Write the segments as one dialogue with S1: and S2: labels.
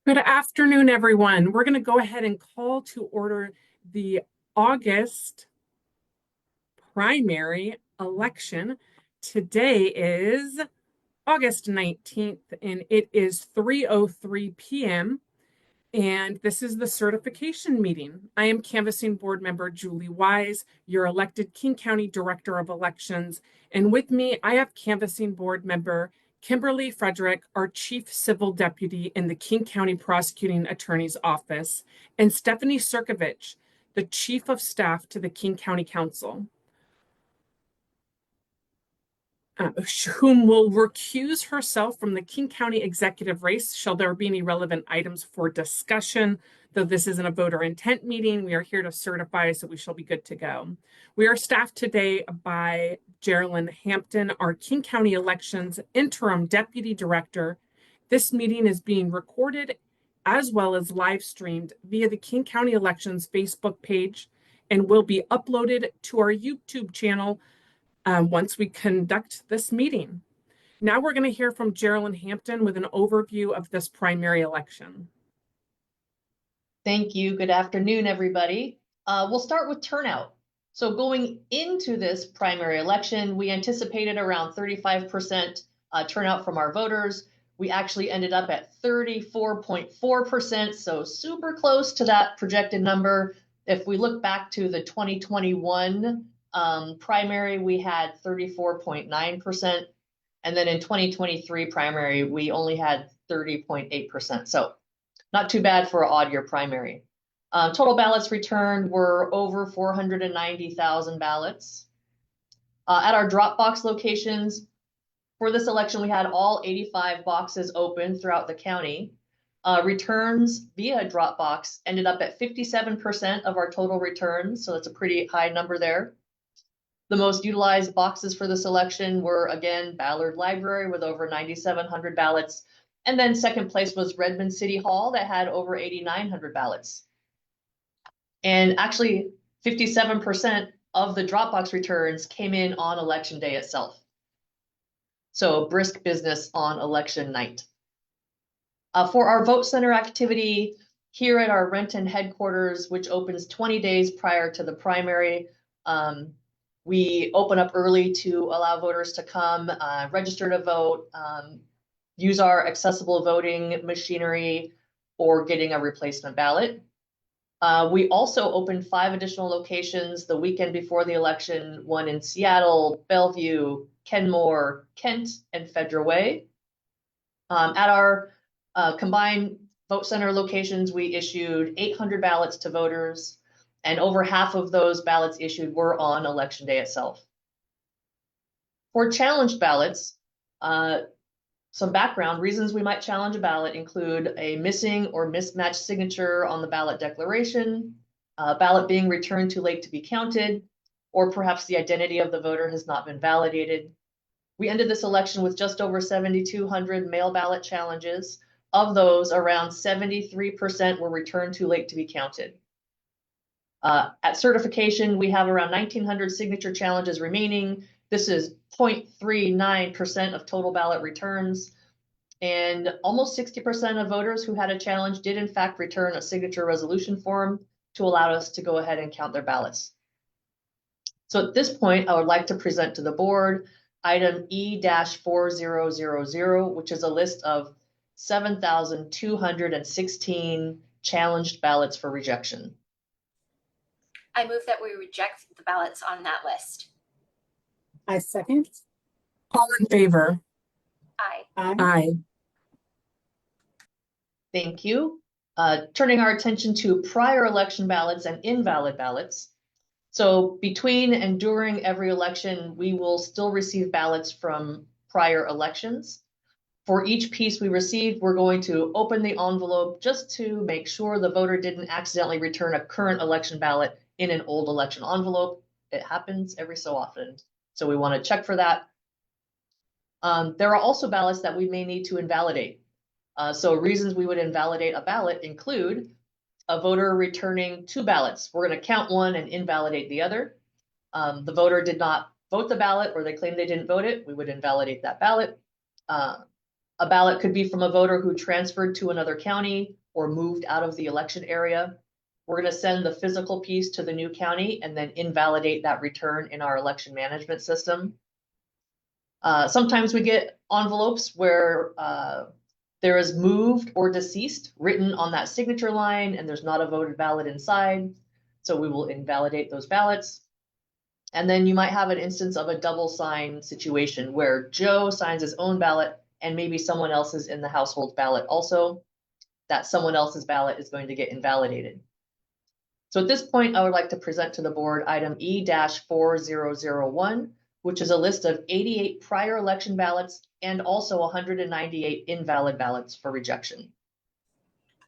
S1: Good afternoon, everyone. We're going to go ahead and call to order the August primary election. Today is August 19th, and it is 3:03 p.m. And this is the certification meeting. I am Canvassing Board Member Julie Wise, your elected King County Director of Elections. And with me, I have Canvassing Board Member Kimberly Frederick, our Chief Civil Deputy in the King County Prosecuting Attorney's Office, and Stephanie Sirkovich, the Chief of Staff to the King County Council. Whom will recuse herself from the King County executive race. Shall there be any relevant items for discussion? Though this isn't a voter intent meeting, we are here to certify, so we shall be good to go. We are staffed today by Geraldine Hampton, our King County Elections Interim Deputy Director. This meeting is being recorded as well as live streamed via the King County Elections Facebook page and will be uploaded to our YouTube channel once we conduct this meeting. Now we're going to hear from Geraldine Hampton with an overview of this primary election.
S2: Thank you. Good afternoon, everybody. We'll start with turnout. So going into this primary election, we anticipated around 35% turnout from our voters. We actually ended up at 34.4%, so super close to that projected number. If we look back to the 2021 primary, we had 34.9%. And then in 2023 primary, we only had 30.8%. So not too bad for an odd year primary. Total ballots returned were over 490,000 ballots. At our drop box locations, for this election, we had all 85 boxes open throughout the county. Returns via drop box ended up at 57% of our total returns, so that's a pretty high number there. The most utilized boxes for this election were, again, Ballard Library with over 9,700 ballots. And then second place was Redmond City Hall that had over 8,900 ballots. And actually 57% of the Dropbox returns came in on election day itself. So brisk business on election night. For our vote center activity here at our Renton headquarters, which opens 20 days prior to the primary, we open up early to allow voters to come register to vote, use our accessible voting machinery, or getting a replacement ballot. We also opened 5 additional locations the weekend before the election, one in Seattle, Bellevue, Kenmore, Kent, and Federal Way. At our combined vote center locations, we issued 800 ballots to voters, and over half of those ballots issued were on election day itself. For challenged ballots, some background reasons we might challenge a ballot include a missing or mismatched signature on the ballot declaration, a ballot being returned too late to be counted, or perhaps the identity of the voter has not been validated. We ended this election with just over 7,200 mail ballot challenges. Of those, around 73% were returned too late to be counted. At certification, we have around 1,900 signature challenges remaining. This is 0.39% of total ballot returns. And almost 60% of voters who had a challenge did in fact return a signature resolution form to allow us to go ahead and count their ballots. So at this point, I would like to present to the board item E-4000, which is a list of 7,216 challenged ballots for rejection.
S3: I move that we reject the ballots on that list.
S4: I second.
S1: All in favor?
S3: Aye.
S1: Aye.
S2: Thank you. Turning our attention to prior election ballots and invalid ballots. So between and during every election, we will still receive ballots from prior elections. For each piece we receive, we're going to open the envelope just to make sure the voter didn't accidentally return a current election ballot in an old election envelope. It happens every so often, so we want to check for that. There are also ballots that we may need to invalidate. So reasons we would invalidate a ballot include a voter returning 2 ballots. We're going to count one and invalidate the other. The voter did not vote the ballot, or they claim they didn't vote it. We would invalidate that ballot. A ballot could be from a voter who transferred to another county or moved out of the election area. We're going to send the physical piece to the new county and then invalidate that return in our election management system. Sometimes we get envelopes where there is moved or deceased written on that signature line and there's not a voted ballot inside. So we will invalidate those ballots. And then you might have an instance of a double sign situation where Joe signs his own ballot and maybe someone else's in the household ballot also. That someone else's ballot is going to get invalidated. So at this point, I would like to present to the board item E-4001, which is a list of 88 prior election ballots and also 198 invalid ballots for rejection.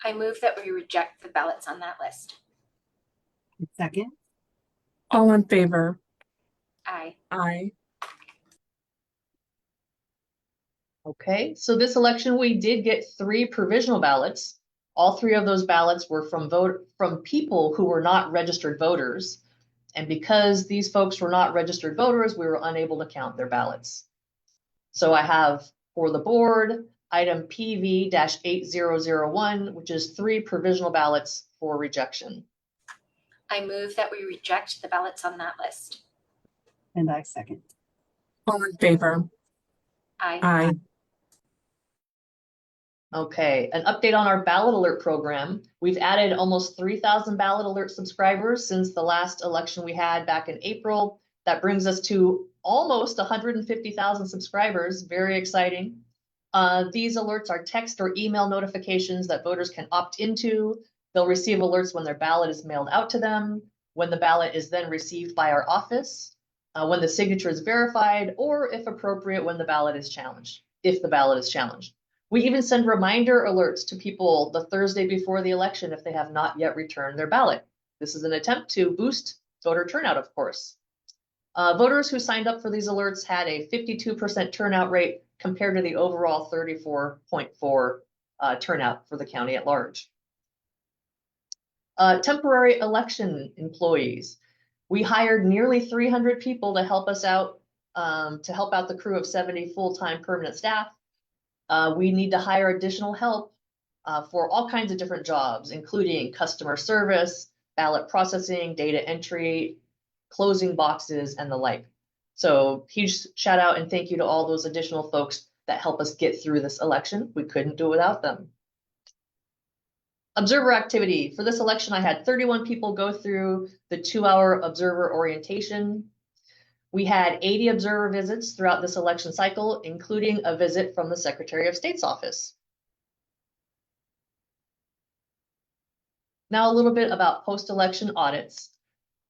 S3: I move that we reject the ballots on that list.
S4: Second.
S1: All in favor?
S3: Aye.
S1: Aye.
S2: Okay, so this election, we did get 3 provisional ballots. All 3 of those ballots were from people who were not registered voters. And because these folks were not registered voters, we were unable to count their ballots. So I have for the board, item PV-8001, which is 3 provisional ballots for rejection.
S3: I move that we reject the ballots on that list.
S4: And I second.
S1: All in favor?
S3: Aye.
S1: Aye.
S2: Okay, an update on our ballot alert program. We've added almost 3,000 ballot alert subscribers since the last election we had back in April. That brings us to almost 150,000 subscribers. Very exciting. These alerts are text or email notifications that voters can opt into. They'll receive alerts when their ballot is mailed out to them, when the ballot is then received by our office, when the signature is verified, or if appropriate, when the ballot is challenged, if the ballot is challenged. We even send reminder alerts to people the Thursday before the election if they have not yet returned their ballot. This is an attempt to boost voter turnout, of course. Voters who signed up for these alerts had a 52% turnout rate compared to the overall 34.4% turnout for the county at large. Temporary election employees. We hired nearly 300 people to help us out, to help out the crew of 70 full-time permanent staff. We need to hire additional help for all kinds of different jobs, including customer service, ballot processing, data entry, closing boxes, and the like. So huge shout out and thank you to all those additional folks that help us get through this election. We couldn't do it without them. Observer activity. For this election, I had 31 people go through the 2-hour observer orientation. We had 80 observer visits throughout this election cycle, including a visit from the Secretary of State's office. Now a little bit about post-election audits.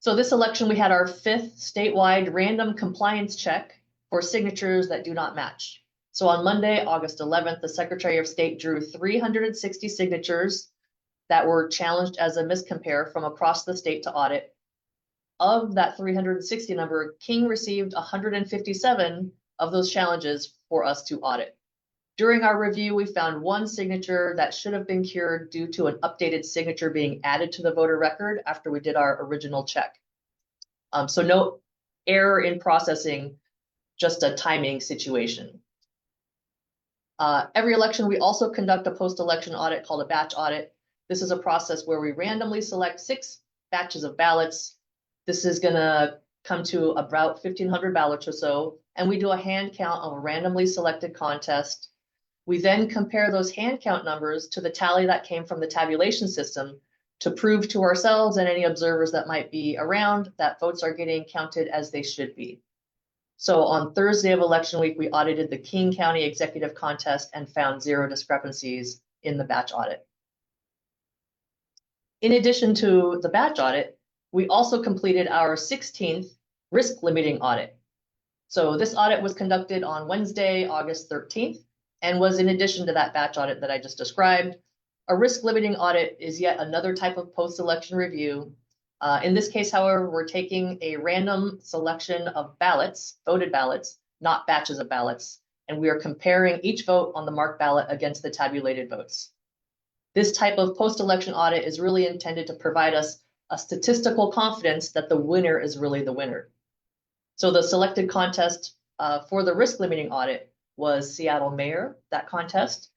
S2: So this election, we had our 5th statewide random compliance check for signatures that do not match. So on Monday, August 11th, the Secretary of State drew 360 signatures that were challenged as a miscompare from across the state to audit. Of that 360 number, King received 157 of those challenges for us to audit. During our review, we found one signature that should have been cured due to an updated signature being added to the voter record after we did our original check. So no error in processing, just a timing situation. Every election, we also conduct a post-election audit called a batch audit. This is a process where we randomly select 6 batches of ballots. This is gonna come to about 1,500 ballots or so, and we do a hand count of a randomly selected contest. We then compare those hand count numbers to the tally that came from the tabulation system to prove to ourselves and any observers that might be around that votes are getting counted as they should be. So on Thursday of election week, we audited the King County Executive Contest and found 0 discrepancies in the batch audit. In addition to the batch audit, we also completed our 16th risk limiting audit. So this audit was conducted on Wednesday, August 13th, and was in addition to that batch audit that I just described. A risk limiting audit is yet another type of post-election review. In this case, however, we're taking a random selection of ballots, voted ballots, not batches of ballots, and we are comparing each vote on the marked ballot against the tabulated votes. This type of post-election audit is really intended to provide us a statistical confidence that the winner is really the winner. So the selected contest for the risk limiting audit was Seattle mayor, that contest.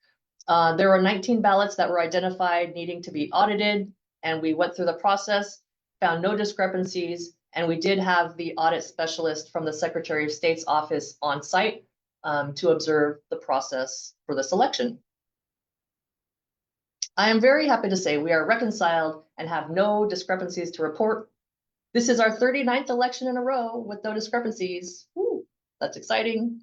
S2: There were 19 ballots that were identified needing to be audited, and we went through the process, found no discrepancies, and we did have the audit specialist from the Secretary of State's office on site to observe the process for this election. I am very happy to say we are reconciled and have no discrepancies to report. This is our 39th election in a row with no discrepancies. Woo, that's exciting.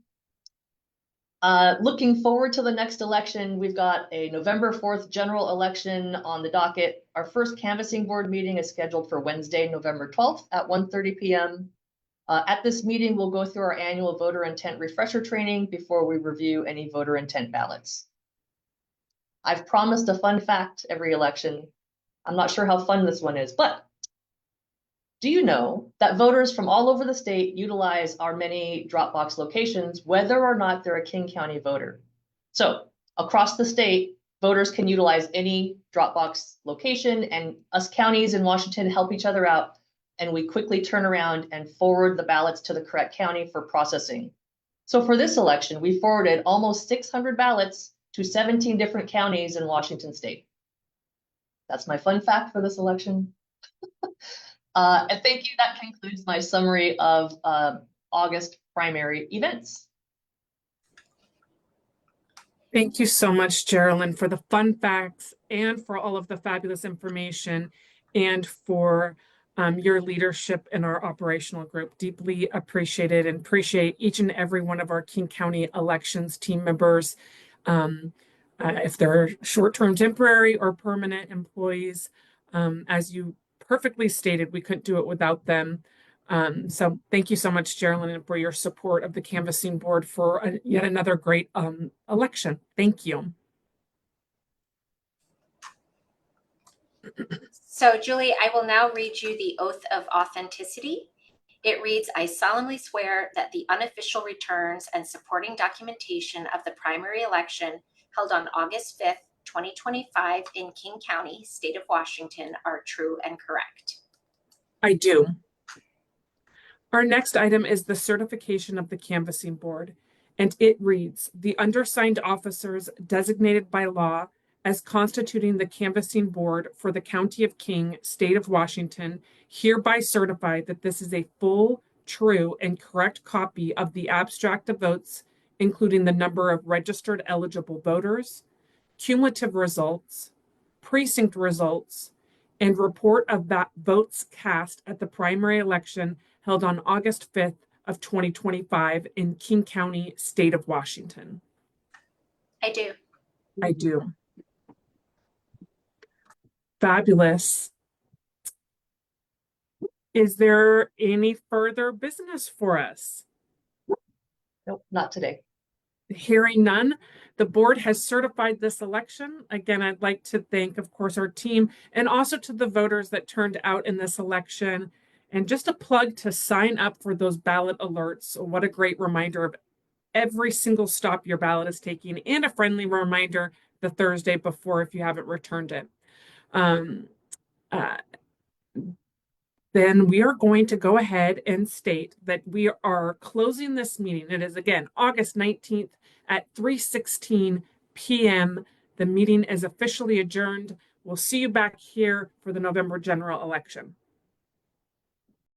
S2: Looking forward to the next election, we've got a November 4th general election on the docket. Our first canvassing board meeting is scheduled for Wednesday, November 12th at 1:30 p.m. At this meeting, we'll go through our annual voter intent refresher training before we review any voter intent ballots. I've promised a fun fact every election. I'm not sure how fun this one is, but do you know that voters from all over the state utilize our many Dropbox locations, whether or not they're a King County voter? So across the state, voters can utilize any Dropbox location, and us counties in Washington help each other out, and we quickly turn around and forward the ballots to the correct county for processing. So for this election, we forwarded almost 600 ballots to 17 different counties in Washington state. That's my fun fact for this election. And thank you. That concludes my summary of August primary events.
S1: Thank you so much, Geraldine, for the fun facts and for all of the fabulous information and for your leadership in our operational group. Deeply appreciated and appreciate each and every one of our King County elections team members. If they're short-term, temporary, or permanent employees, as you perfectly stated, we couldn't do it without them. So thank you so much, Geraldine, for your support of the canvassing board for yet another great election. Thank you.
S3: So Julie, I will now read you the oath of authenticity. It reads, I solemnly swear that the unofficial returns and supporting documentation of the primary election held on August 5th, 2025 in King County, state of Washington are true and correct.
S1: I do. Our next item is the certification of the canvassing board, and it reads, the undersigned officers designated by law as constituting the canvassing board for the County of King, state of Washington, hereby certify that this is a full, true, and correct copy of the abstract of votes, including the number of registered eligible voters, cumulative results, precinct results, and report of votes cast at the primary election held on August 5th of 2025 in King County, state of Washington.
S3: I do.
S1: I do. Fabulous. Is there any further business for us?
S2: Nope, not today.
S1: Hearing none, the board has certified this election. Again, I'd like to thank, of course, our team and also to the voters that turned out in this election. And just a plug to sign up for those ballot alerts. What a great reminder of every single stop your ballot is taking, and a friendly reminder the Thursday before if you haven't returned it. Then we are going to go ahead and state that we are closing this meeting. It is again August 19th at 3:16 p.m. The meeting is officially adjourned. We'll see you back here for the November general election.